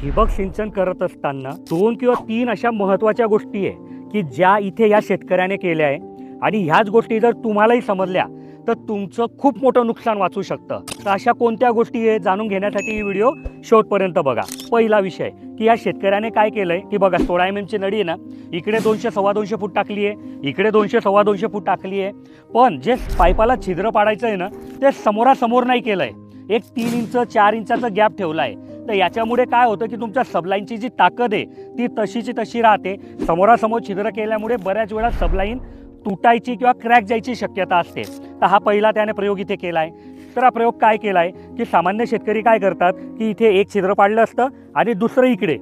ठिबक सिंचन करत असताना 2 किंवा 3 अशा महत्त्वाच्या गोष्टी आहे की ज्या इथे या शेतकऱ्याने केल्या आहे आणि ह्याच गोष्टी जर तुम्हालाही समजल्या तर तुमचं खूप मोठं नुकसान वाचू शकतं। तर अशा कोणत्या गोष्टी आहे जाणून घेण्यासाठी ही व्हिडिओ शेवटपर्यंत बघा। पहिला विषय की या शेतकऱ्याने काय केलंय की बघा 16 mm ची नळी आहे ना, इकडे 200 सव्वा 200 फूट टाकली आहे, इकडे 200 सव्वा 200 फूट टाकली आहे, पण जे पाईपाला छिद्र पाडायचं आहे ना ते समोरासमोर नाही केलंय, एक 3 इंच 4 इंचाचा गॅप ठेवला आहे। तर याच्यामुळे काय होतं की तुमच्या सबलाईनची जी ताकद आहे ती तशीची तशी राहते। समोरासमोर छिद्र केल्यामुळे बऱ्याच वेळा सबलाईन तुटायची किंवा क्रॅक जायची शक्यता असते। तर हा पहिला त्याने प्रयोग इथे केला आहे। तर हा प्रयोग काय केला आहे की सामान्य शेतकरी काय करतात की इथे एक छिद्र पाडलं असतं आणि दुसरं इकडे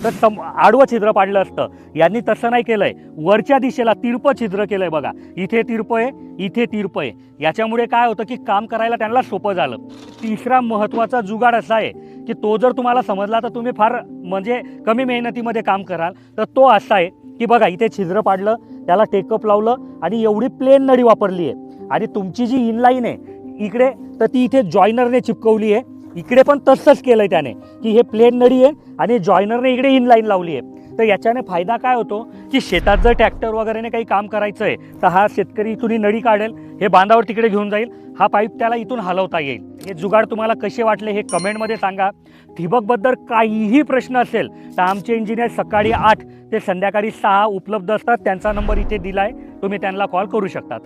तर आडवं छिद्र पाडलं असतं। यांनी तसं नाही केलंय, वरच्या दिशेला तिरपं छिद्र केलंय बघा, इथे तिरपं आहे, इथे तिरपं आहे। याच्यामुळे काय होतं की काम करायला त्यांना सोपं झालं। तिसरा महत्त्वाचा जुगाड असा आहे की तो जर तुम्हाला समजला तर तुम्ही फार म्हणजे कमी मेहनतीमध्ये काम कराल। तर तो असा आहे की बघा इथे छिद्र पाडलं, त्याला टेकअप लावलं आणि एवढी प्लेन नळी वापरली आहे आणि तुमची जी इनलाईन आहे इकडे तर ती इथे जॉयनरने चिपकवली आहे। इकडे पण तसंच केलं आहे त्याने की हे प्लेन नळी आहे आणि जॉयनरने इकडे इनलाईन लावली आहे। तर याच्याने फायदा काय होतो की शेतात जर ट्रॅक्टर वगैरेने काही काम करायचं आहे तर हा शेतकरी इथून ही नळी काढेल, हे बांधावर तिकडे घेऊन जाईल, हा पाईप त्याला इथून हलवता येईल। हे जुगाड तुम्हाला कसे वाटले हे कमेंटमध्ये सांगा। ठिबकबद्दल काहीही प्रश्न असेल तर आमचे इंजिनियर सकाळी 8 ते संध्याकाळी 6 उपलब्ध असतात। त्यांचा नंबर इथे दिला आहे, तुम्ही त्यांना कॉल करू शकतात।